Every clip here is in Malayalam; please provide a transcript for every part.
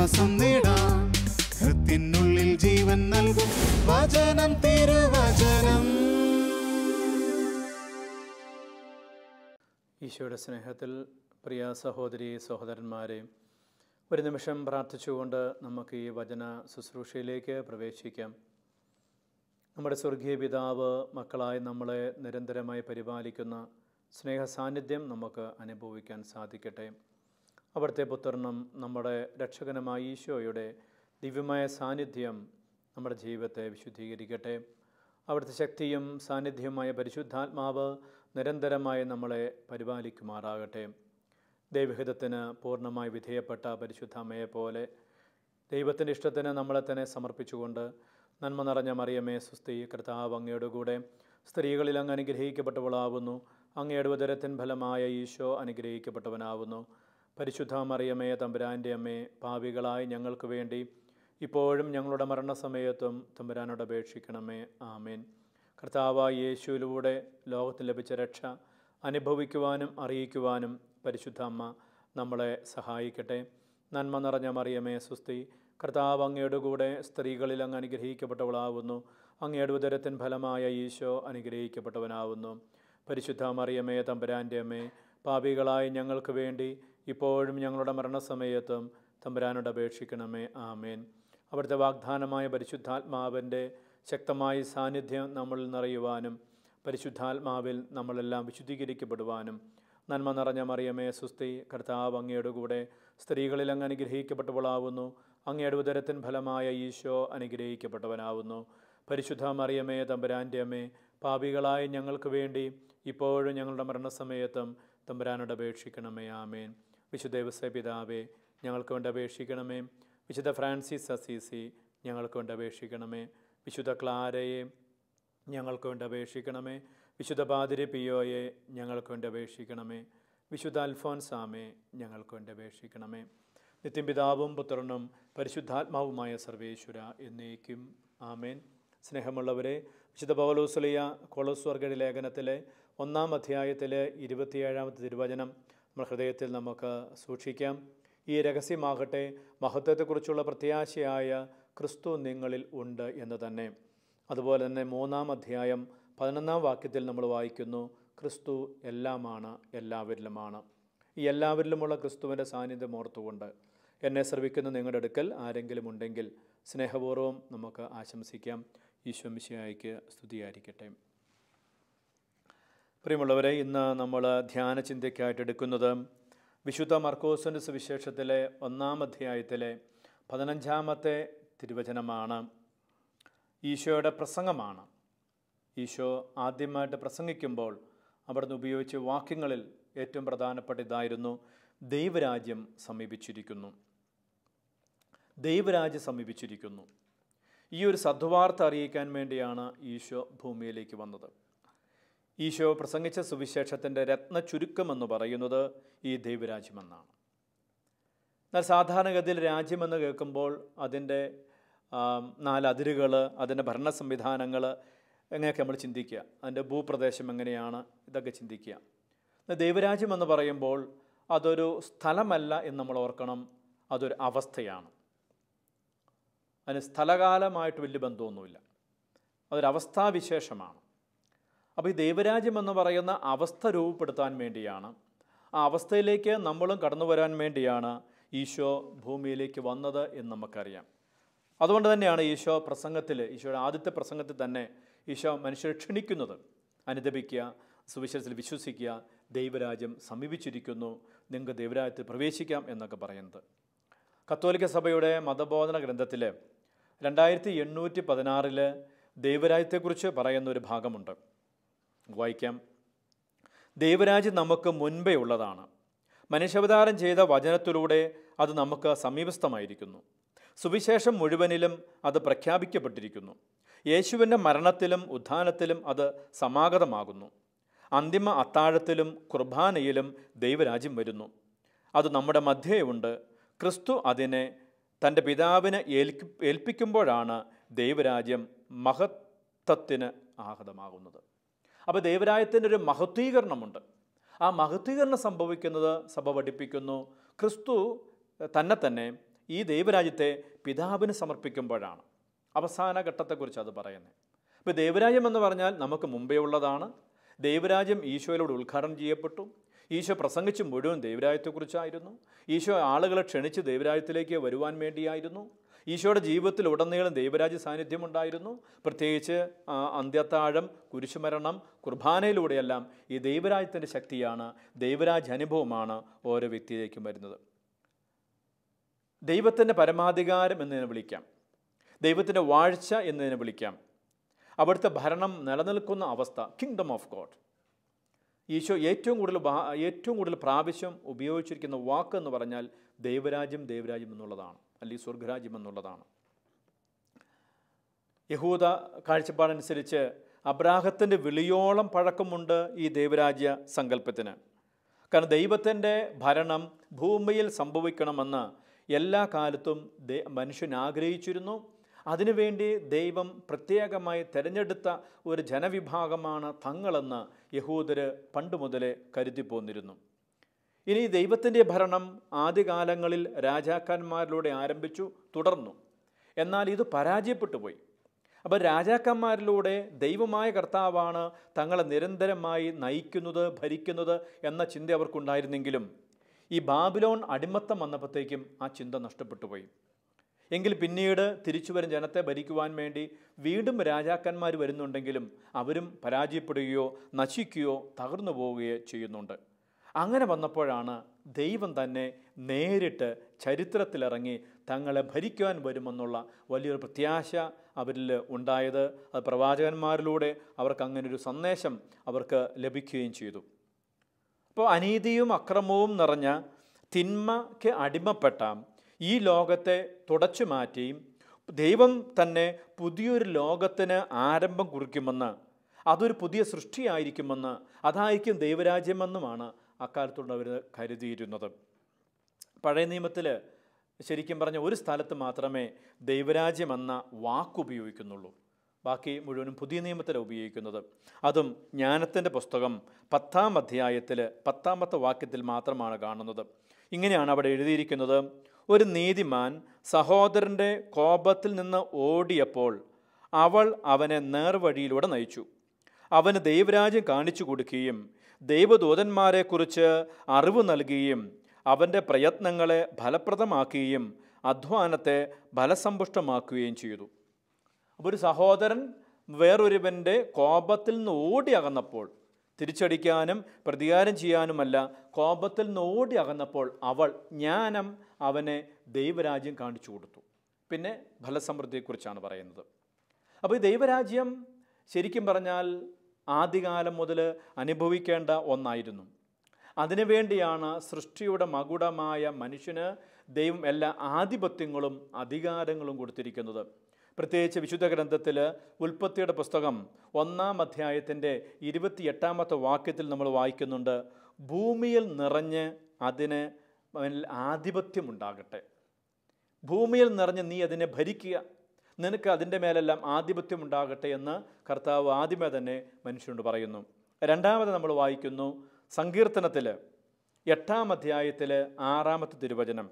ആശ്വാസം നേടാം. ഹൃത്തിനുള്ളിൽ ജീവൻ നൽകും വചനം, തിരുവചനം. ഈശോയുടെ സ്നേഹത്തിൽ പ്രിയ സഹോദരി സഹോദരന്മാരെ, ഒരു നിമിഷം പ്രാർത്ഥിച്ചുകൊണ്ട് നമുക്ക് ഈ വചന ശുശ്രൂഷയിലേക്ക് പ്രവേശിക്കാം. നമ്മുടെ സ്വർഗീയ പിതാവ് മക്കളായി നമ്മളെ നിരന്തരമായി പരിപാലിക്കുന്ന സ്നേഹ സാന്നിധ്യം നമുക്ക് അനുഭവിക്കാൻ സാധിക്കട്ടെ. അവിടുത്തെ പുത്രനും നമ്മുടെ രക്ഷകനുമായ ഈശോയുടെ ദിവ്യമായ സാന്നിധ്യം നമ്മുടെ ജീവിതത്തെ വിശുദ്ധീകരിക്കട്ടെ. അവിടുത്തെ ശക്തിയും സാന്നിധ്യവുമായ പരിശുദ്ധാത്മാവ് നിരന്തരമായി നമ്മളെ പരിപാലിക്കുമാറാകട്ടെ. ദൈവഹിതത്തിന് പൂർണ്ണമായി വിധേയപ്പെട്ട പരിശുദ്ധ അമ്മയെ പോലെ ദൈവത്തിൻ്റെ ഇഷ്ടത്തിന് നമ്മളെ തന്നെ സമർപ്പിച്ചുകൊണ്ട്, നന്മ നിറഞ്ഞ മറിയമേ സ്വസ്തി, കർത്താവ് അങ്ങയുടെ കൂടെ സ്ത്രീകളിൽ അങ്ങ് അനുഗ്രഹിക്കപ്പെട്ടവളാവുന്നു. അങ്ങയുടെ ഉദരത്തിൻ ഫലമായ ഈശോ അനുഗ്രഹിക്കപ്പെട്ടവനാവുന്നു. പരിശുദ്ധ മറിയമേ തമ്പുരാൻ്റെ അമ്മേ, പാപികളായി ഞങ്ങൾക്ക് വേണ്ടി ഇപ്പോഴും ഞങ്ങളുടെ മരണസമയത്തും തമ്പുരാനോട് അപേക്ഷിക്കണമേ. ആമേൻ. കർത്താവായ യേശുവിലൂടെ ലോകത്തിന് ലഭിച്ച രക്ഷ അനുഭവിക്കുവാനും അറിയിക്കുവാനും പരിശുദ്ധ അമ്മ നമ്മളെ സഹായിക്കട്ടെ. നന്മ നിറഞ്ഞ മറിയമേ സ്വസ്തി, കർത്താവ് അങ്ങയുടെ കൂടെ സ്ത്രീകളിൽ അങ്ങ് അനുഗ്രഹിക്കപ്പെട്ടവളാവുന്നു. അങ്ങയുടെ ഉദരത്തിൻ ഫലമായ ഈശോ അനുഗ്രഹിക്കപ്പെട്ടവനാവുന്നു. പരിശുദ്ധ മറിയമേ തമ്പുരാൻ്റെ അമ്മേ, പാപികളായി ഞങ്ങൾക്ക് വേണ്ടി ഇപ്പോഴും ഞങ്ങളുടെ മരണസമയത്തും തമ്പുരാനോട് അപേക്ഷിക്കണമേ. ആമേൻ. അവിടുത്തെ വാഗ്ദാനമായ പരിശുദ്ധാത്മാവിൻ്റെ ശക്തമായ സാന്നിധ്യം നമ്മളിൽ നിറയുവാനും പരിശുദ്ധാത്മാവിൽ നമ്മളെല്ലാം വിശുദ്ധീകരിക്കപ്പെടുവാനും, നന്മ നിറഞ്ഞ മറിയമേ സ്വസ്തി, കർത്താവ് അങ്ങയുടെ കൂടെ സ്ത്രീകളിൽ അങ്ങ് അനുഗ്രഹിക്കപ്പെട്ടവളാവുന്നു. അങ്ങയുടെ ഉദരത്തിൻ ഫലമായ ഈശോ അനുഗ്രഹിക്കപ്പെട്ടവനാവുന്നു. പരിശുദ്ധ മറിയമേ തമ്പുരാൻ്റെ അമ്മേ, പാപികളായി ഞങ്ങൾക്ക് വേണ്ടി ഇപ്പോഴും ഞങ്ങളുടെ മരണസമയത്തും തമ്പുരാനോട് അപേക്ഷിക്കണമേ. ആമേൻ. വിശുദ്ധ ദേവസ്വ പിതാവേ, ഞങ്ങൾക്ക് വേണ്ടി അപേക്ഷിക്കണമേ. വിശുദ്ധ ഫ്രാൻസിസ് അസീസി, ഞങ്ങൾക്ക് വേണ്ടി അപേക്ഷിക്കണമേ. വിശുദ്ധ ക്ലാരയെ, ഞങ്ങൾക്ക് വേണ്ടി അപേക്ഷിക്കണമേ. വിശുദ്ധ പാതിരി പിയോയെ, ഞങ്ങൾക്ക് വേണ്ടി അപേക്ഷിക്കണമേ. വിശുദ്ധ അൽഫോൻസാമെ, ഞങ്ങൾക്ക് വേണ്ടി അപേക്ഷിക്കണമേ. നിത്യം പിതാവും പുത്രനും പരിശുദ്ധാത്മാവുമായ സർവേശ്വര എന്നേക്കും ആമേൻ. സ്നേഹമുള്ളവരെ, വിശുദ്ധ പൗലോസ്ലീഹ കൊളോസ്യർക്കുള്ള ലേഖനത്തിലെ 1-ാം അധ്യായത്തിലെ 27-ാമത്തെ തിരുവചനം നമ്മുടെ ഹൃദയത്തിൽ നമുക്ക് സൂക്ഷിക്കാം. ഈ രഹസ്യമാകട്ടെ, മഹത്വത്തെക്കുറിച്ചുള്ള പ്രത്യാശയായ ക്രിസ്തു നിങ്ങളിൽ ഉണ്ട് എന്ന് തന്നെ. അതുപോലെ തന്നെ 3-ാം അധ്യായം 11-ാം വാക്യത്തിൽ നമ്മൾ വായിക്കുന്നു, ക്രിസ്തു എല്ലാമാണ്, എല്ലാവരിലുമാണ്. ഈ എല്ലാവരിലുമുള്ള ക്രിസ്തുവിൻ്റെ സാന്നിധ്യം ഓർത്തുകൊണ്ട് എന്നെ ശ്രവിക്കുന്ന നിങ്ങളുടെ അടുക്കൽ ആരെങ്കിലും ഉണ്ടെങ്കിൽ സ്നേഹപൂർവ്വം നമുക്ക് ആശംസിക്കാം. ഈശോ മിശിഹായ്ക്ക് സ്തുതിയായിരിക്കട്ടെ. പ്രിയമുള്ളവരെ, ഇന്ന് നമ്മൾ ധ്യാന ചിന്തയ്ക്കായിട്ട് എടുക്കുന്നത് വിശുദ്ധ മർക്കോസിൻ്റെ സുവിശേഷത്തിലെ 1-ാം അധ്യായത്തിലെ 15-ാമത്തെ തിരുവചനമാണ്. ഈശോയുടെ പ്രസംഗമാണ്. ഈശോ ആദ്യമായിട്ട് പ്രസംഗിക്കുമ്പോൾ അവിടുന്ന് ഉപയോഗിച്ച വാക്യങ്ങളിൽ ഏറ്റവും പ്രധാനപ്പെട്ട ഇതായിരുന്നു, ദൈവരാജ്യം സമീപിച്ചിരിക്കുന്നു. ദൈവരാജ്യം സമീപിച്ചിരിക്കുന്നു. ഈ ഒരു സദ്വാർത്ത അറിയിക്കാൻ വേണ്ടിയാണ് ഈശോ ഭൂമിയിലേക്ക് വന്നത്. ഈശോ പ്രസംഗിച്ച സുവിശേഷത്തിൻ്റെ രത്ന ചുരുക്കമെന്ന് പറയുന്നത് ഈ ദൈവരാജ്യമെന്നാണ്. എന്നാൽ സാധാരണഗതിയിൽ രാജ്യമെന്ന് കേൾക്കുമ്പോൾ അതിൻ്റെ 4 അതിരുകൾ, അതിൻ്റെ ഭരണ സംവിധാനങ്ങൾ എങ്ങനെയൊക്കെ നമ്മൾ ചിന്തിക്കുക, അതിൻ്റെ ഭൂപ്രദേശം എങ്ങനെയാണ്, ഇതൊക്കെ ചിന്തിക്കുക. ദൈവരാജ്യം എന്ന് പറയുമ്പോൾ അതൊരു സ്ഥലമല്ല എന്ന് നമ്മൾ ഓർക്കണം, അതൊരു അവസ്ഥയാണ്. അതിന് സ്ഥലകാലമായിട്ട് വലിയ ബന്ധമൊന്നുമില്ല, അതൊരവസ്ഥാവിശേഷമാണ്. അപ്പോൾ ഈ ദൈവരാജ്യം എന്ന് പറയുന്ന അവസ്ഥ രൂപപ്പെടുത്താൻ വേണ്ടിയാണ്, ആ അവസ്ഥയിലേക്ക് നമ്മളും കടന്നു വരാൻ വേണ്ടിയാണ് ഈശോ ഭൂമിയിലേക്ക് വന്നത് എന്ന് നമുക്കറിയാം. അതുകൊണ്ട് തന്നെയാണ് ഈശോയുടെ ആദ്യത്തെ പ്രസംഗത്തിൽ തന്നെ ഈശോ മനുഷ്യരെ ക്ഷണിക്കുന്നത്, അനുദപിക്കുക, സുവിശേഷത്തിൽ വിശ്വസിക്കുക, ദൈവരാജ്യം സമീപിച്ചിരിക്കുന്നു, നിങ്ങൾക്ക് ദൈവരാജ്യത്തിൽ പ്രവേശിക്കാം എന്നൊക്കെ പറയുന്നത്. കത്തോലിക്ക സഭയുടെ മതബോധന ഗ്രന്ഥത്തിൽ 2816 ദൈവരാജ്യത്തെക്കുറിച്ച് പറയുന്ന ഒരു ഭാഗമുണ്ട്. വായിക്കാം. ദൈവരാജ്യം നമുക്ക് മുൻപേ ഉള്ളതാണ്. മനുഷ്യാവതാരം ചെയ്ത വചനത്തിലൂടെ അത് നമുക്ക് സമീപസ്ഥമായിരിക്കുന്നു. സുവിശേഷം മുഴുവനിലും അത് പ്രഖ്യാപിക്കപ്പെട്ടിരിക്കുന്നു. യേശുവിൻ്റെ മരണത്തിലും ഉത്ഥാനത്തിലും അത് സമാഗതമാകുന്നു. അന്തിമ അത്താഴത്തിലും കുർബാനയിലും ദൈവരാജ്യം വരുന്നു. അത് നമ്മുടെ മധ്യേയുണ്ട്. ക്രിസ്തു അതിനെ തൻ്റെ പിതാവിന് ഏൽപ്പിക്കുമ്പോഴാണ് ദൈവരാജ്യം മഹത്വത്തിന് ആഹതമാകുന്നത്. അപ്പോൾ ദൈവരാജ്യത്തിൻ്റെ ഒരു മഹത്വീകരണമുണ്ട്. ആ മഹത്വീകരണം സംഭവിക്കുന്നത് സഭ പഠിപ്പിക്കുന്നു. ക്രിസ്തു തന്നെ ഈ ദൈവരാജ്യത്തെ പിതാവിന് സമർപ്പിക്കുമ്പോഴാണ്. അവസാന ഘട്ടത്തെക്കുറിച്ച് അത് പറയുന്നത്. ഇപ്പോൾ ദൈവരാജ്യം എന്ന് പറഞ്ഞാൽ നമുക്ക് മുമ്പേ ഉള്ളതാണ്. ദൈവരാജ്യം ഈശോയിലൂടെ ഉദ്ഘാടനം ചെയ്യപ്പെട്ടു. ഈശോ പ്രസംഗിച്ച് മുഴുവൻ ദൈവരാജ്യത്തെക്കുറിച്ചായിരുന്നു. ഈശോ ആളുകളെ ക്ഷണിച്ച് ദൈവരാജ്യത്തിലേക്ക് വരുവാൻ വേണ്ടിയായിരുന്നു. ഈശോയുടെ ജീവിതത്തിൽ ഉടനീളം ദൈവരാജ്യ സാന്നിധ്യമുണ്ടായിരുന്നു. പ്രത്യേകിച്ച് അന്ത്യത്താഴം, കുരിശുമരണം, കുർബാനയിലൂടെയെല്ലാം ഈ ദൈവരാജ്യത്തിൻ്റെ ശക്തിയാണ്, ദൈവരാജ്യ അനുഭവമാണ് ഓരോ വ്യക്തിയിലേക്കും വരുന്നത്. ദൈവത്തിൻ്റെ പരമാധികാരം എന്നതിനെ വിളിക്കാം, ദൈവത്തിൻ്റെ വാഴ്ച എന്നതിനെ വിളിക്കാം, അവിടുത്തെ ഭരണം നിലനിൽക്കുന്ന അവസ്ഥ, കിങ്ഡം ഓഫ് ഗോഡ്. ഈശോ ഏറ്റവും കൂടുതൽ പ്രാവശ്യം ഉപയോഗിച്ചിരിക്കുന്ന വാക്ക് എന്ന് പറഞ്ഞാൽ ദൈവരാജ്യം എന്നുള്ളതാണ്, അല്ലെങ്കിൽ സ്വർഗരാജ്യം എന്നുള്ളതാണ്. യഹൂദ കാഴ്ചപ്പാടനുസരിച്ച് അബ്രാഹത്തിൻ്റെ വിളിയോളം പഴക്കമുണ്ട് ഈ ദൈവരാജ്യ സങ്കല്പത്തിന്. കാരണം ദൈവത്തിൻ്റെ ഭരണം ഭൂമിയിൽ സംഭവിക്കണമെന്ന് എല്ലാ കാലത്തും മനുഷ്യൻ ആഗ്രഹിച്ചിരുന്നു. അതിനുവേണ്ടി ദൈവം പ്രത്യേകമായി തിരഞ്ഞെടുത്ത ഒരു ജനവിഭാഗമാണ് തങ്ങളെന്ന് യഹൂദർ പണ്ട് മുതലേ കരുതി പോന്നിരുന്നു. ഇനി ദൈവത്തിൻ്റെ ഭരണം ആദ്യകാലങ്ങളിൽ രാജാക്കന്മാരിലൂടെ ആരംഭിച്ചു, തുടർന്നു. എന്നാൽ ഇത് പരാജയപ്പെട്ടു പോയി. അപ്പോൾ രാജാക്കന്മാരിലൂടെ ദൈവമായ കർത്താവാണ് തങ്ങളെ നിരന്തരമായി നയിക്കുന്നത്, ഭരിക്കുന്നത് എന്ന ചിന്ത അവർക്കുണ്ടായിരുന്നെങ്കിലും ഈ ബാബിലോൺ അടിമത്തം വന്നപ്പോഴത്തേക്കും ആ ചിന്ത നഷ്ടപ്പെട്ടു പോയി. എങ്കിൽ പിന്നീട് തിരിച്ചു വരും ജനത്തെ ഭരിക്കുവാൻ വേണ്ടി വീണ്ടും രാജാക്കന്മാർ വരുന്നുണ്ടെങ്കിലും അവരും പരാജയപ്പെടുകയോ നശിക്കുകയോ തകർന്നു പോവുകയോ ചെയ്യുന്നുണ്ട്. അങ്ങനെ വന്നപ്പോഴാണ് ദൈവം തന്നെ നേരിട്ട് ചരിത്രത്തിലിറങ്ങി തങ്ങളെ ഭരിക്കുവാൻ വരുമെന്നുള്ള വലിയൊരു പ്രത്യാശ അവരിൽ ഉണ്ടായത്. അത് പ്രവാചകന്മാരിലൂടെ അവർക്ക് അങ്ങനൊരു സന്ദേശം അവർക്ക് ലഭിക്കുകയും ചെയ്തു. അപ്പോൾ അനീതിയും അക്രമവും നിറഞ്ഞ തിന്മയ്ക്ക് അടിമപ്പെട്ട ഈ ലോകത്തെ തുടച്ചു മാറ്റി ദൈവം തന്നെ പുതിയൊരു ലോകത്തിന് ആരംഭം കുറിക്കുമെന്ന്, അതൊരു പുതിയ സൃഷ്ടിയായിരിക്കുമെന്ന്, അതായിരിക്കും ദൈവരാജ്യമെന്നുമാണ് അക്കാലത്തുള്ളവർ കരുതിയിരുന്നത്. പഴയ നിയമത്തിൽ ശരിക്കും പറഞ്ഞ ഒരു സ്ഥലത്ത് മാത്രമേ ദൈവരാജ്യമെന്ന വാക്കുപയോഗിക്കുന്നുള്ളൂ. ബാക്കി മുഴുവനും പുതിയ നിയമത്തിലാണ് ഉപയോഗിക്കുന്നത്. അതും ജ്ഞാനത്തിൻ്റെ പുസ്തകം 10-ാം അധ്യായത്തിൽ 10-ാമത്തെ വാക്യത്തിൽ മാത്രമാണ് കാണുന്നത്. ഇങ്ങനെയാണ് അവിടെ എഴുതിയിരിക്കുന്നത്: ഒരു നീതിമാൻ സഹോദരൻ്റെ കോപത്തിൽ നിന്ന് ഓടിയപ്പോൾ അവൾ അവനെ നേർവഴിയിലൂടെ നയിച്ചു. അവന് ദൈവരാജ്യം കാണിച്ചു കൊടുക്കുകയും ദൈവദൂതന്മാരെക്കുറിച്ച് അറിവ് നൽകുകയും അവൻ്റെ പ്രയത്നങ്ങളെ ഫലപ്രദമാക്കുകയും അധ്വാനത്തെ ഫലസമ്പുഷ്ടമാക്കുകയും ചെയ്തു. അപ്പോൾ ഒരു സഹോദരൻ വേറൊരുവൻ്റെ കോപത്തിൽ നിന്ന് ഓടി അകന്നപ്പോൾ, തിരിച്ചടിക്കാനും പ്രതികാരം ചെയ്യാനുമല്ല, കോപത്തിൽ നിന്ന് ഓടി അകന്നപ്പോൾ അവൾ ജ്ഞാനം അവനെ ദൈവരാജ്യം കാണിച്ചു കൊടുത്തു. പിന്നെ ഫലസമൃദ്ധിയെക്കുറിച്ചാണ് പറയുന്നത്. അപ്പോൾ ഈ ദൈവരാജ്യം ശരിക്കും പറഞ്ഞാൽ ആദ്യകാലം മുതൽ അനുഭവിക്കേണ്ട ഒന്നായിരുന്നു. അതിനുവേണ്ടിയാണ് സൃഷ്ടിയുടെ മകുടമായ മനുഷ്യന് ദൈവം എല്ലാ ആധിപത്യങ്ങളും അധികാരങ്ങളും കൊടുത്തിരിക്കുന്നത്. പ്രത്യേകിച്ച് വിശുദ്ധ ഗ്രന്ഥത്തിൽ ഉൽപ്പത്തിയുടെ പുസ്തകം 1-ാം അധ്യായത്തിൻ്റെ 28-ാമത്തെ വാക്യത്തിൽ നമ്മൾ വായിക്കുന്നുണ്ട്: ഭൂമിയിൽ നിറഞ്ഞ് അതിന് ആധിപത്യമുണ്ടാകട്ടെ. ഭൂമിയിൽ നിറഞ്ഞ് നീ അതിനെ ഭരിക്കുക, നിനക്ക് അതിൻ്റെ മേലെല്ലാം ആധിപത്യം ഉണ്ടാകട്ടെ എന്ന് കർത്താവ് ആദ്യമേ തന്നെ മനുഷ്യനോട് പറയുന്നു. രണ്ടാമത് നമ്മൾ വായിക്കുന്നു സങ്കീർത്തനത്തിൽ 8-ാം അധ്യായത്തിൽ 6-ാമത്തെ തിരുവചനം: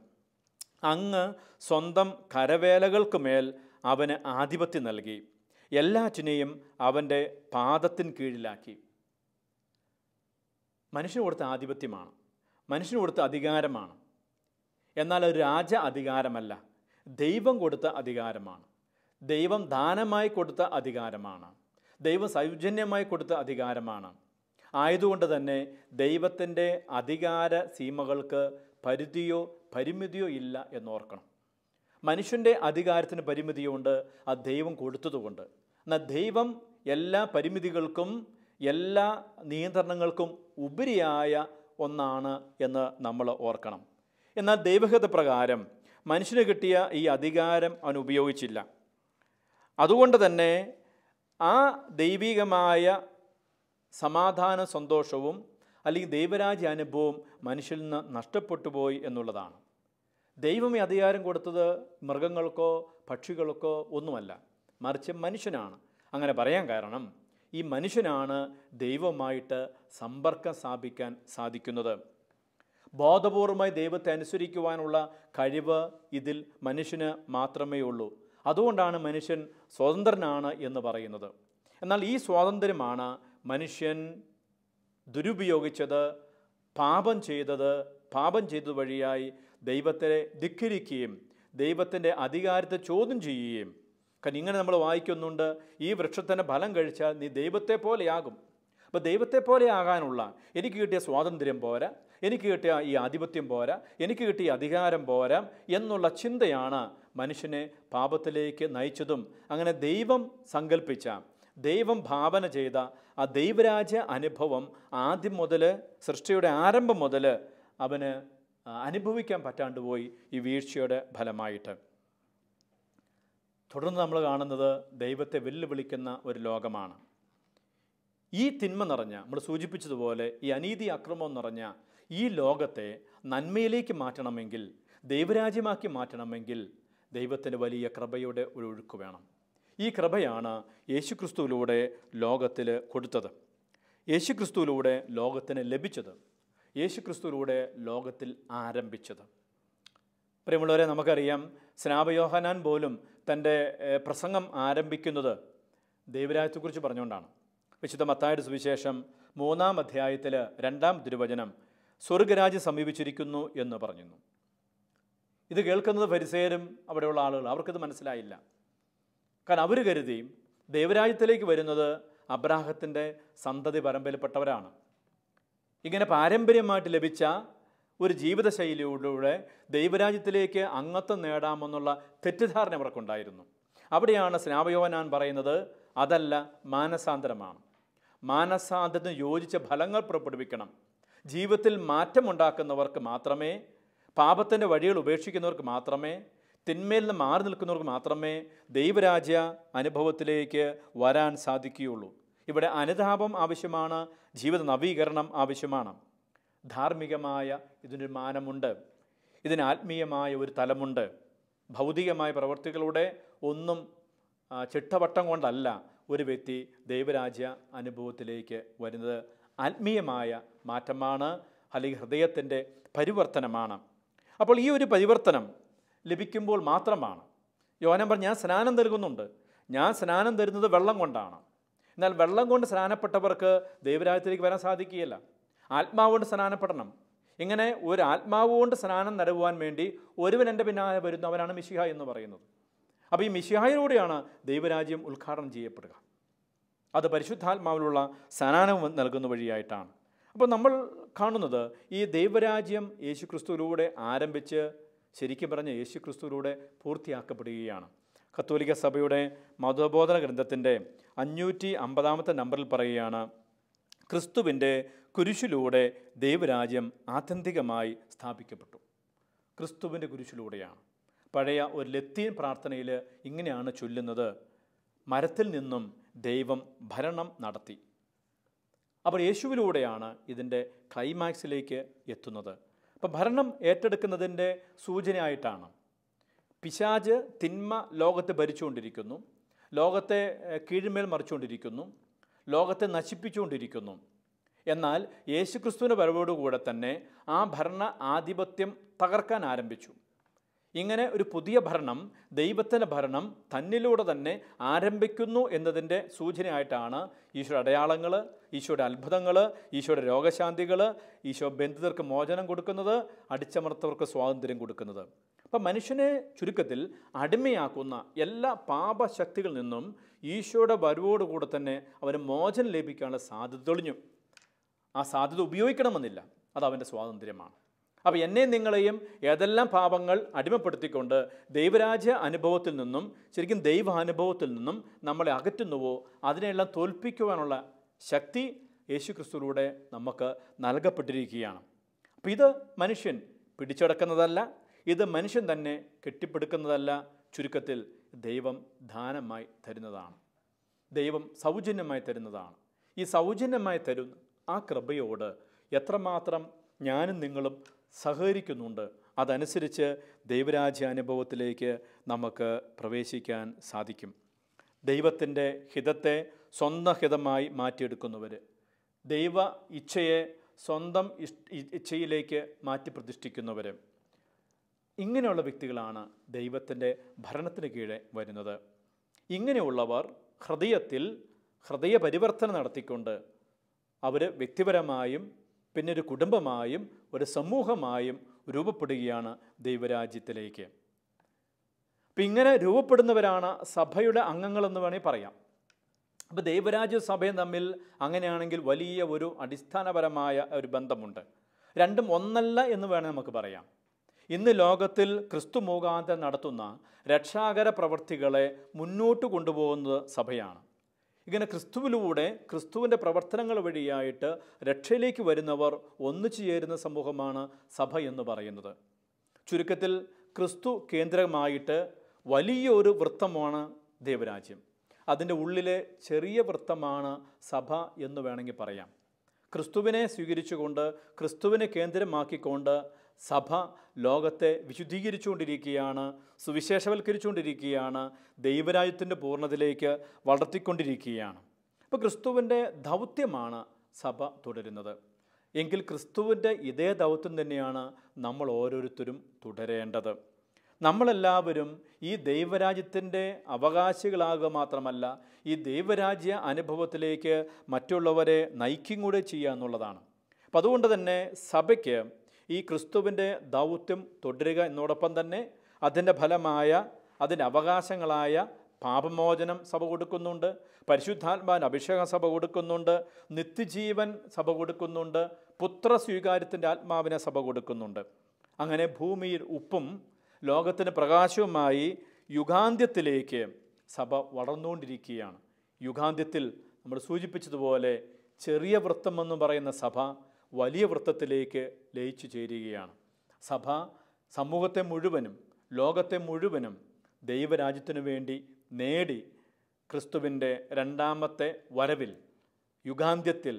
അങ്ങ് സ്വന്തം കരവേലകൾക്ക് മേൽ അവന് ആധിപത്യം നൽകി, എല്ലാറ്റിനെയും അവൻ്റെ പാദത്തിന് കീഴിലാക്കി. മനുഷ്യന് കൊടുത്ത ആധിപത്യമാണ്, മനുഷ്യന് കൊടുത്ത അധികാരമാണ്. എന്നാൽ ഒരു രാജ അധികാരമല്ല, ദൈവം കൊടുത്ത അധികാരമാണ്. ദൈവം ദാനമായി കൊടുത്ത അധികാരമാണ്. ദൈവം സൗജന്യമായി കൊടുത്ത അധികാരമാണ്. ആയതുകൊണ്ട് തന്നെ ദൈവത്തിൻ്റെ അധികാര സീമകൾക്ക് പരിധിയോ പരിമിതിയോ ഇല്ല എന്നോർക്കണം. മനുഷ്യൻ്റെ അധികാരത്തിന് പരിമിതിയുണ്ട്, അത് ദൈവം കൊടുത്തതുകൊണ്ട്. എന്നാൽ ദൈവം എല്ലാ പരിമിതികൾക്കും എല്ലാ നിയന്ത്രണങ്ങൾക്കും ഉപരിയായ ഒന്നാണ് എന്ന് നമ്മൾ ഓർക്കണം. എന്നാൽ ദൈവഹിത പ്രകാരം മനുഷ്യന് കിട്ടിയ ഈ അധികാരം അവൻ ഉപയോഗിച്ചില്ല. അതുകൊണ്ട് തന്നെ ആ ദൈവികമായ സമാധാന സന്തോഷവും അല്ലെങ്കിൽ ദൈവരാജ്യ അനുഭവവും മനുഷ്യരിൽ നിന്ന് നഷ്ടപ്പെട്ടു പോയി എന്നുള്ളതാണ്. ദൈവം ഈ അധികാരം കൊടുത്തത് മൃഗങ്ങൾക്കോ പക്ഷികൾക്കോ ഒന്നുമല്ല, മറിച്ച് മനുഷ്യനാണ്. അങ്ങനെ പറയാൻ കാരണം ഈ മനുഷ്യനാണ് ദൈവമായിട്ട് സമ്പർക്കം സ്ഥാപിക്കാൻ സാധിക്കുന്നത്. ബോധപൂർവമായി ദൈവത്തെ അനുസരിക്കുവാനുള്ള കഴിവ് ഇതിൽ മനുഷ്യന് മാത്രമേ ഉള്ളൂ. അതുകൊണ്ടാണ് മനുഷ്യൻ സ്വതന്ത്രനാണ് എന്ന് പറയുന്നത്. എന്നാൽ ഈ സ്വാതന്ത്ര്യമാണ് മനുഷ്യൻ ദുരുപയോഗിച്ചത്, പാപം ചെയ്തത് വഴിയായി ദൈവത്തെ ധിക്കരിക്കുകയും ദൈവത്തിൻ്റെ അധികാരത്തെ ചോദ്യം ചെയ്യുകയും. കാരണം ഇങ്ങനെ നമ്മൾ വായിക്കുന്നുണ്ട്, ഈ വൃക്ഷത്തിൻ്റെ ഫലം കഴിച്ചാൽ നീ ദൈവത്തെ പോലെയാകും. അപ്പോൾ ദൈവത്തെ പോലെ ആകാനുള്ള എനിക്ക് കിട്ടിയ സ്വാതന്ത്ര്യം പോരാ, എനിക്ക് കിട്ടിയ ഈ ആധിപത്യം പോരാ, എനിക്ക് കിട്ടിയ അധികാരം പോരാ എന്നുള്ള ചിന്തയാണ് മനുഷ്യനെ പാപത്തിലേക്ക് നയിച്ചതും. അങ്ങനെ ദൈവം സങ്കല്പിച്ച, ദൈവം ഭാവന ചെയ്ത ആ ദൈവരാജ്യ അനുഭവം ആദ്യം മുതൽ, സൃഷ്ടിയുടെ ആരംഭം മുതൽ അവന് അനുഭവിക്കാൻ പറ്റാണ്ട് പോയി ഈ വീഴ്ചയുടെ ഫലമായിട്ട്. തുടർന്ന് നമ്മൾ കാണുന്നത് ദൈവത്തെ വെല്ലുവിളിക്കുന്ന ഒരു ലോകമാണ്. ഈ തിന്മ നിറഞ്ഞ, നമ്മൾ സൂചിപ്പിച്ചതുപോലെ ഈ അനീതി അക്രമം നിറഞ്ഞ ഈ ലോകത്തെ നന്മയിലേക്ക് മാറ്റണമെങ്കിൽ, ദൈവരാജ്യമാക്കി മാറ്റണമെങ്കിൽ ദൈവത്തിൻ്റെ വലിയ കൃപയുടെ ഒരു ഒഴുക്ക് വേണം. ഈ കൃപയാണ് യേശുക്രിസ്തുവിലൂടെ ലോകത്തിൽ കൊടുത്തത്, യേശുക്രിസ്തുവിലൂടെ ലോകത്തിന് ലഭിച്ചത്, യേശുക്രിസ്തുവിലൂടെ ലോകത്തിൽ ആരംഭിച്ചത്. പ്രിയമുള്ളവരെ, നമുക്കറിയാം സ്നാപയോഹന്നാൻ പോലും തൻ്റെ പ്രസംഗം ആരംഭിക്കുന്നത് ദൈവരാജ്യത്തെക്കുറിച്ച് പറഞ്ഞുകൊണ്ടാണ്. വിശുദ്ധ മത്തായിയുടെ സുവിശേഷം 3-ാം അധ്യായത്തിൽ 2-ാം തിരുവചനം സ്വർഗരാജ്യം സമീപിച്ചിരിക്കുന്നു എന്ന് പറയുന്നു. ഇത് കേൾക്കുന്നത് ഫരിസേയരും അവിടെയുള്ള ആളുകൾ, അവർക്കിത് മനസ്സിലായില്ല. കാരണം അവർ കരുതി ദൈവരാജ്യത്തിലേക്ക് വരുന്നത് അബ്രാഹത്തിൻ്റെ സന്തതി പരമ്പരയിൽപ്പെട്ടവരാണ്. ഇങ്ങനെ പാരമ്പര്യമായിട്ട് ലഭിച്ച ഒരു ജീവിതശൈലിയിലൂടെ ദൈവരാജ്യത്തിലേക്ക് അംഗത്വം നേടാമെന്നുള്ള തെറ്റിദ്ധാരണ അവർക്കുണ്ടായിരുന്നു. അവിടെയാണ് സ്നാപയോഹന്നാൻ പറയുന്നത്, അതല്ല, മാനസാന്തരമാണ്. മാനസാന്തരത്തിന് യോജിച്ച ഫലങ്ങൾ പുറപ്പെടുവിക്കണം. ജീവിതത്തിൽ മാറ്റമുണ്ടാക്കുന്നവർക്ക് മാത്രമേ, പാപത്തിൻ്റെ വഴികൾ ഉപേക്ഷിക്കുന്നവർക്ക് മാത്രമേ, തിന്മയിൽ നിന്ന് മാറി നിൽക്കുന്നവർക്ക് മാത്രമേ ദൈവരാജ്യ അനുഭവത്തിലേക്ക് വരാൻ സാധിക്കുകയുള്ളൂ. ഇവിടെ അനുതാപം ആവശ്യമാണ്, ജീവിത നവീകരണം ആവശ്യമാണ്. ധാർമ്മികമായ ഇതിനൊരു മാനമുണ്ട്, ഇതിന് ആത്മീയമായ ഒരു തലമുണ്ട്. ഭൗതികമായ പ്രവൃത്തികളുടെ ഒന്നും ചിട്ടവട്ടം കൊണ്ടല്ല ഒരു വ്യക്തി ദൈവരാജ്യ അനുഭവത്തിലേക്ക് വരുന്നത്. ആത്മീയമായ മാറ്റമാണ്, അല്ലെങ്കിൽ ഹൃദയത്തിൻ്റെ പരിവർത്തനമാണ്. അപ്പോൾ ഈ ഒരു പരിവർത്തനം ലഭിക്കുമ്പോൾ മാത്രമാണ്, യോഹന്നാൻ പറഞ്ഞു, ഞാൻ സ്നാനം നൽകുന്നുണ്ട്, ഞാൻ സ്നാനം തരുന്നത് വെള്ളം കൊണ്ടാണ്. എന്നാൽ വെള്ളം കൊണ്ട് സ്നാനപ്പെട്ടവർക്ക് ദൈവരാജ്യത്തിലേക്ക് വരാൻ സാധിക്കുകയില്ല. ആത്മാവ് കൊണ്ട് സ്നാനപ്പെടണം. ഇങ്ങനെ ഒരു ആത്മാവ് കൊണ്ട് സ്നാനം നൽകുവാൻ വേണ്ടി ഒരുവൻ എൻ്റെ പിന്നാലെ വരുന്നവനാണ് മിശിഹ എന്ന് പറയുന്നത്. അപ്പോൾ ഈ മിശിഹായിലൂടെയാണ് ദൈവരാജ്യം ഉദ്ഘാടനം ചെയ്യപ്പെടുക. അത് പരിശുദ്ധാത്മാവിലുള്ള സ്നാനം നൽകുന്ന വഴിയായിട്ടാണ്. അപ്പോൾ നമ്മൾ കാണുന്നത് ഈ ദൈവരാജ്യം യേശുക്രിസ്തുവിലൂടെ ആരംഭിച്ച് ശരിക്കും പറഞ്ഞ യേശുക്രിസ്തുവിലൂടെ പൂർത്തിയാക്കപ്പെടുകയാണ്. കത്തോലിക്ക സഭയുടെ മതബോധന ഗ്രന്ഥത്തിൻ്റെ 550-ാമത്തെ നമ്പറിൽ പറയുകയാണ്, ക്രിസ്തുവിൻ്റെ കുരിശിലൂടെ ദൈവരാജ്യം ആത്യന്തികമായി സ്ഥാപിക്കപ്പെട്ടു. ക്രിസ്തുവിൻ്റെ കുരിശിലൂടെയാണ്. പഴയ ഒരു ലത്തീൻ പ്രാർത്ഥനയിൽ ഇങ്ങനെയാണ് ചൊല്ലുന്നത്, മരത്തിൽ നിന്നും ദൈവം ഭരണം നടത്തി. അപ്പോൾ യേശുവിലൂടെയാണ് ഇതിൻ്റെ ക്ലൈമാക്സിലേക്ക് എത്തുന്നത്. അപ്പോൾ ഭരണം ഏറ്റെടുക്കുന്നതിൻ്റെ സൂചനയായിട്ടാണ്. പിശാച്, തിന്മ ലോകത്തെ ഭരിച്ചുകൊണ്ടിരിക്കുന്നു, ലോകത്തെ കീഴ്മേൽ മറിച്ചുകൊണ്ടിരിക്കുന്നു, ലോകത്തെ നശിപ്പിച്ചുകൊണ്ടിരിക്കുന്നു. എന്നാൽ യേശുക്രിസ്തുവിൻ്റെ വരവോടുകൂടെ തന്നെ ആ ഭരണ ആധിപത്യം തകർക്കാൻ ആരംഭിച്ചു. ഇങ്ങനെ ഒരു പുതിയ ഭരണം, ദൈവത്തിൻ്റെ ഭരണം തന്നിലൂടെ തന്നെ ആരംഭിക്കുന്നു എന്നതിൻ്റെ സൂചനയായിട്ടാണ് ഈശോയുടെ അടയാളങ്ങൾ, ഈശോയുടെ അത്ഭുതങ്ങൾ, ഈശോയുടെ രോഗശാന്തികൾ, ഈശോ ബന്ധിതർക്ക് മോചനം കൊടുക്കുന്നത്, അടിച്ചമർത്തവർക്ക് സ്വാതന്ത്ര്യം കൊടുക്കുന്നത്. അപ്പം മനുഷ്യനെ ചുരുക്കത്തിൽ അടിമയാക്കുന്ന എല്ലാ പാപശക്തികളിൽ നിന്നും ഈശോയുടെ വരവോടുകൂടെ തന്നെ അവന് മോചനം ലഭിക്കാനുള്ള സാധ്യത തെളിഞ്ഞു. ആ സാധ്യത ഉപയോഗിക്കണമെന്നില്ല, അത് അവൻ്റെ സ്വാതന്ത്ര്യമാണ്. അപ്പോൾ എന്നെയും നിങ്ങളെയും ഏതെല്ലാം പാപങ്ങൾ അടിമപ്പെടുത്തിക്കൊണ്ട് ദൈവരാജ്യ അനുഭവത്തിൽ നിന്നും, ശരിക്കും ദൈവാനുഭവത്തിൽ നിന്നും നമ്മളെ അകറ്റുന്നുവോ അതിനെല്ലാം തോൽപ്പിക്കുവാനുള്ള ശക്തി യേശുക്രിസ്തുവിലൂടെ നമുക്ക് നൽകപ്പെട്ടിരിക്കുകയാണ്. അപ്പോൾ ഇത് മനുഷ്യൻ പിടിച്ചടക്കുന്നതല്ല, ഇത് മനുഷ്യൻ തന്നെ കെട്ടിപ്പടുക്കുന്നതല്ല. ചുരുക്കത്തിൽ ദൈവം ദാനമായി തരുന്നതാണ്, ദൈവം സൗജന്യമായി തരുന്നതാണ്. ഈ സൗജന്യമായി തരുന്ന ആ കൃപയോട് എത്രമാത്രം ഞാനും നിങ്ങളും സഹകരിക്കുന്നുണ്ട്, അതനുസരിച്ച് ദൈവരാജ്യാനുഭവത്തിലേക്ക് നമുക്ക് പ്രവേശിക്കാൻ സാധിക്കും. ദൈവത്തിൻ്റെ ഹിതത്തെ സ്വന്തം ഹിതമായി മാറ്റിയെടുക്കുന്നവർ, ദൈവ ഇച്ഛയെ സ്വന്തം ഇച്ഛയിലേക്ക് മാറ്റി പ്രതിഷ്ഠിക്കുന്നവർ, ഇങ്ങനെയുള്ള വ്യക്തികളാണ് ദൈവത്തിൻ്റെ ഭരണത്തിന് കീഴെ വരുന്നത്. ഇങ്ങനെയുള്ളവർ ഹൃദയ പരിവർത്തനം നടത്തിക്കൊണ്ട് അവർ വ്യക്തിപരമായും പിന്നെ ഒരു കുടുംബമായും ഒരു സമൂഹമായും രൂപപ്പെടുകയാണ് ദൈവരാജ്യത്തിലേക്ക്. അപ്പം ഇങ്ങനെ രൂപപ്പെടുന്നവരാണ് സഭയുടെ അംഗങ്ങളെന്ന് വേണമെങ്കിൽ പറയാം. അപ്പോൾ ദൈവരാജ്യ സഭയും തമ്മിൽ അങ്ങനെയാണെങ്കിൽ വലിയ ഒരു അടിസ്ഥാനപരമായ ഒരു ബന്ധമുണ്ട്. രണ്ടും ഒന്നല്ല എന്ന് വേണേൽ നമുക്ക് പറയാം. ഇന്ന് ലോകത്തിൽ ക്രിസ്തു മുഖാന്തരം നടത്തുന്ന രക്ഷാകര പ്രവൃത്തികളെ മുന്നോട്ട് കൊണ്ടുപോകുന്നത് സഭയാണ്. ഇങ്ങനെ ക്രിസ്തുവിലൂടെ ക്രിസ്തുവിൻ്റെ പ്രവർത്തനങ്ങൾ വഴിയായിട്ട് രക്ഷയിലേക്ക് വരുന്നവർ ഒന്നിച്ചു ചേരുന്ന സമൂഹമാണ് സഭ എന്ന് പറയുന്നത്. ചുരുക്കത്തിൽ ക്രിസ്തു കേന്ദ്രമായിട്ട് വലിയൊരു വൃത്തമാണ് ദൈവരാജ്യം. അതിൻ്റെ ഉള്ളിലെ ചെറിയ വൃത്തമാണ് സഭ എന്ന് വേണമെങ്കിൽ പറയാം. ക്രിസ്തുവിനെ സ്വീകരിച്ചുകൊണ്ട് ക്രിസ്തുവിനെ കേന്ദ്രമാക്കിക്കൊണ്ട് സഭ ലോകത്തെ വിശുദ്ധീകരിച്ചുകൊണ്ടിരിക്കുകയാണ്, സുവിശേഷവൽക്കരിച്ചുകൊണ്ടിരിക്കുകയാണ്, ദൈവരാജ്യത്തിൻ്റെ പൂർണ്ണതയിലേക്ക് വളർത്തിക്കൊണ്ടിരിക്കുകയാണ്. അപ്പോൾ ക്രിസ്തുവിൻ്റെ ദൗത്യമാണ് സഭ തുടരുന്നത്. എങ്കിൽ ക്രിസ്തുവിൻ്റെ ഇതേ ദൗത്യം തന്നെയാണ് നമ്മൾ ഓരോരുത്തരും തുടരേണ്ടത്. നമ്മളെല്ലാവരും ഈ ദൈവരാജ്യത്തിൻ്റെ അവകാശികളാകുക മാത്രമല്ല, ഈ ദൈവരാജ്യ അനുഭവത്തിലേക്ക് മറ്റുള്ളവരെ നയിക്കും കൂടെ ചെയ്യുക എന്നുള്ളതാണ്. അപ്പം അതുകൊണ്ട് തന്നെ സഭയ്ക്ക് ഈ ക്രിസ്തുവിൻ്റെ ദൗത്യം തുടരുക എന്നോടൊപ്പം തന്നെ അതിൻ്റെ ഫലമായ അതിൻ്റെ അവകാശങ്ങളായ പാപമോചനം സഭ കൊടുക്കുന്നുണ്ട്, പരിശുദ്ധാത്മാവിൻ്റെ അഭിഷേകം സഭ കൊടുക്കുന്നുണ്ട്, നിത്യജീവൻ സഭ കൊടുക്കുന്നുണ്ട്, പുത്ര സ്വീകാര്യത്തിൻ്റെ ആത്മാവിനെ സഭ കൊടുക്കുന്നുണ്ട്. അങ്ങനെ ഭൂമിയിൽ ഉപ്പും ലോകത്തിന് പ്രകാശവുമായി യുഗാന്ത്യത്തിലേക്ക് സഭ വളർന്നുകൊണ്ടിരിക്കുകയാണ്. യുഗാന്ത്യത്തിൽ നമ്മൾ സൂചിപ്പിച്ചതുപോലെ ചെറിയ വൃത്തമെന്ന് പറയുന്ന സഭ വലിയ വൃത്തത്തിലേക്ക് ലയിച്ചു ചേരുകയാണ്. സഭ സമൂഹത്തെ മുഴുവനും ലോകത്തെ മുഴുവനും ദൈവരാജ്യത്തിനു വേണ്ടി നേടി ക്രിസ്തുവിൻ്റെ രണ്ടാമത്തെ വരവിൽ യുഗാന്ത്യത്തിൽ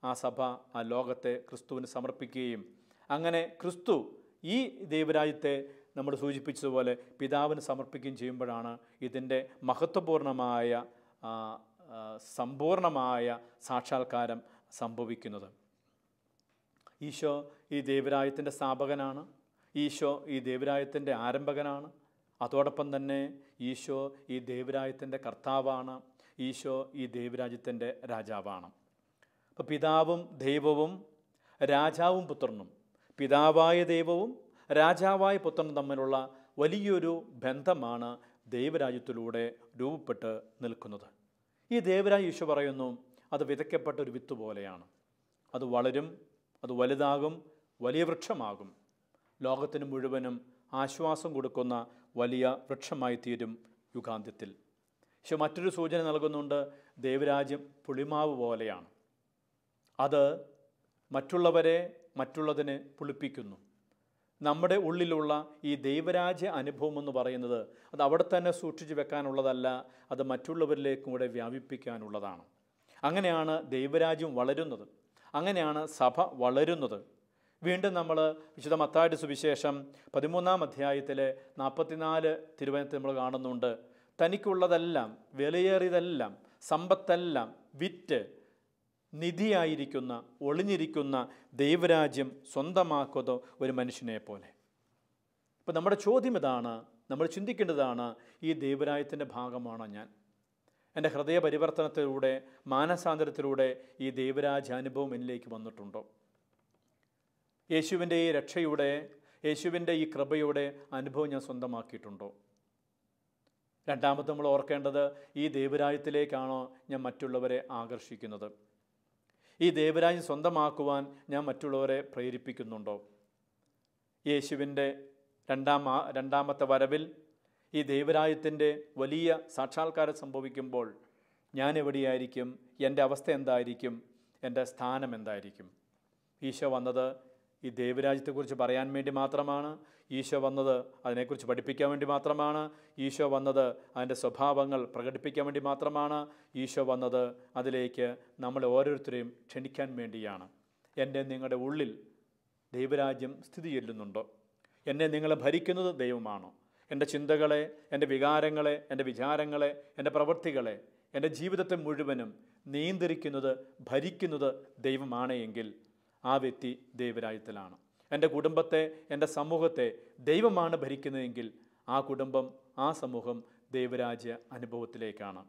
ആ സഭ ആ ലോകത്തെ ക്രിസ്തുവിന് സമർപ്പിക്കുകയും അങ്ങനെ ക്രിസ്തു ഈ ദൈവരാജ്യത്തെ നമ്മൾ സൂചിപ്പിച്ചതുപോലെ പിതാവിന് സമർപ്പിക്കുകയും ചെയ്യുമ്പോഴാണ് ഇതിൻ്റെ മഹത്വപൂർണമായ സമ്പൂർണമായ സാക്ഷാത്കാരം സംഭവിക്കുന്നത്. ഈശോ ഈ ദൈവരാജ്യത്തിൻ്റെ സ്ഥാപകനാണ്, ഈശോ ഈ ദൈവരാജ്യത്തിൻ്റെ ആരംഭകനാണ്, അതോടൊപ്പം തന്നെ ഈശോ ഈ ദൈവരാജ്യത്തിൻ്റെ കർത്താവാണ്, ഈശോ ഈ ദൈവരാജ്യത്തിൻ്റെ രാജാവാണ്. അപ്പോൾ പിതാവും ദൈവവും രാജാവും പുത്രനും, പിതാവായ ദൈവവും രാജാവായ പുത്രനും തമ്മിലുള്ള വലിയൊരു ബന്ധമാണ് ദൈവരാജ്യത്തിലൂടെ രൂപപ്പെട്ട് നിൽക്കുന്നത്. ഈ ദൈവരാജ്യം ഈശോ പറയുന്നു അത് വിതയ്ക്കപ്പെട്ട ഒരു വിത്ത് പോലെയാണ്. അത് വളരും, അത് വലുതാകും, വലിയ വൃക്ഷമാകും, ലോകത്തിന് മുഴുവനും ആശ്വാസം കൊടുക്കുന്ന വലിയ വൃക്ഷമായി തീരും യുഗാന്ത്യത്തിൽ. ഈശോ മറ്റൊരു സൂചന നൽകുന്നുണ്ട്. ദൈവരാജ്യം പുളിമാവ് പോലെയാണ്. അത് മറ്റുള്ളതിനെ പുളിപ്പിക്കുന്നു. നമ്മുടെ ഉള്ളിലുള്ള ഈ ദൈവരാജ്യ അനുഭവം എന്ന് പറയുന്നത് അത് അവിടെ തന്നെ സൂക്ഷിച്ചു വെക്കാനുള്ളതല്ല, അത് മറ്റുള്ളവരിലേക്കും കൂടെ വ്യാപിപ്പിക്കാനുള്ളതാണ്. അങ്ങനെയാണ് ദൈവരാജ്യം വളരുന്നത്, അങ്ങനെയാണ് സഭ വളരുന്നത്. വീണ്ടും നമ്മൾ വിശുദ്ധ മത്തായിയുടെ സുവിശേഷം 13-ാം അധ്യായത്തിലെ 44 തിരുവചനത്തിൽ നമ്മൾ കാണുന്നുണ്ട്. തനിക്കുള്ളതെല്ലാം, വിലയേറിയതെല്ലാം, സമ്പത്തെല്ലാം വിറ്റ് നിധിയായിരിക്കുന്ന, ഒളിഞ്ഞിരിക്കുന്ന ദൈവരാജ്യം സ്വന്തമാക്കുന്നത് ഒരു മനുഷ്യനെ പോലെ. അപ്പം നമ്മുടെ ചോദ്യം ഇതാണ്, നമ്മൾ ചിന്തിക്കേണ്ടതാണ്, ഈ ദൈവരാജ്യത്തിൻ്റെ ഭാഗമാണോ ഞാൻ? എൻ്റെ ഹൃദയ പരിവർത്തനത്തിലൂടെ, മാനസാന്തരത്തിലൂടെ ഈ ദൈവരാജ്യാനുഭവം എന്നിലേക്ക് വന്നിട്ടുണ്ടോ? യേശുവിൻ്റെ ഈ രക്ഷയുടെ, യേശുവിൻ്റെ ഈ കൃപയുടെ അനുഭവം ഞാൻ സ്വന്തമാക്കിയിട്ടുണ്ടോ? രണ്ടാമത് നമ്മൾ ഓർക്കേണ്ടത്, ഈ ദൈവരാജ്യത്തിലേക്കാണോ ഞാൻ മറ്റുള്ളവരെ ആകർഷിക്കുന്നത്? ഈ ദൈവരാജ്യം സ്വന്തമാക്കുവാൻ ഞാൻ മറ്റുള്ളവരെ പ്രേരിപ്പിക്കുന്നുണ്ടോ? യേശുവിൻ്റെ രണ്ടാമത്തെ വരവിൽ ഈ ദൈവരാജ്യത്തിൻ്റെ വലിയ സാക്ഷാത്കാരം സംഭവിക്കുമ്പോൾ ഞാൻ എവിടെയായിരിക്കും? എൻ്റെ അവസ്ഥ എന്തായിരിക്കും? എൻ്റെ സ്ഥാനം എന്തായിരിക്കും? ഈശോ വന്നത് ഈ ദൈവരാജ്യത്തെക്കുറിച്ച് പറയാൻ വേണ്ടി മാത്രമാണ്. ഈശോ വന്നത് അതിനെക്കുറിച്ച് പഠിപ്പിക്കാൻ വേണ്ടി മാത്രമാണ്. ഈശോ വന്നത് അതിൻ്റെ സ്വഭാവങ്ങൾ പ്രകടിപ്പിക്കാൻ വേണ്ടി മാത്രമാണ്. ഈശോ വന്നത് അതിലേക്ക് നമ്മളെ ഓരോരുത്തരെയും ക്ഷണിക്കാൻ വേണ്ടിയാണ്. എൻ്റെ നിങ്ങളുടെ ഉള്ളിൽ ദൈവരാജ്യം സ്ഥിതി ചെല്ലുന്നുണ്ടോ? എന്നെ നിങ്ങളെ ഭരിക്കുന്നത് ദൈവമാണോ? എൻ്റെ ചിന്തകളെ, എൻ്റെ വികാരങ്ങളെ, എൻ്റെ വിചാരങ്ങളെ, എൻ്റെ പ്രവൃത്തികളെ, എൻ്റെ ജീവിതത്തെ മുഴുവനും നിയന്ത്രിക്കുന്നത്, ഭരിക്കുന്നത് ദൈവമാണ് എങ്കിൽ ആ വ്യക്തി ദൈവരാജ്യത്തിലാണ്. എൻ്റെ കുടുംബത്തെ, എൻ്റെ സമൂഹത്തെ ദൈവമാണ് ഭരിക്കുന്നതെങ്കിൽ ആ കുടുംബം, ആ സമൂഹം ദൈവരാജ്യ അനുഭവത്തിലേക്കാണ്.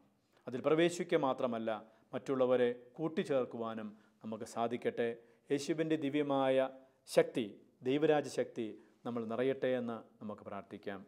അതിൽ പ്രവേശിക്കുക മാത്രമല്ല, മറ്റുള്ളവരെ കൂട്ടിച്ചേർക്കുവാനും നമുക്ക് സാധിക്കട്ടെ. യേശുവിൻ്റെ ദിവ്യമായ ശക്തി, ദൈവരാജ്യ ശക്തി നമ്മൾ നിറയട്ടെ എന്ന് നമുക്ക് പ്രാർത്ഥിക്കാം.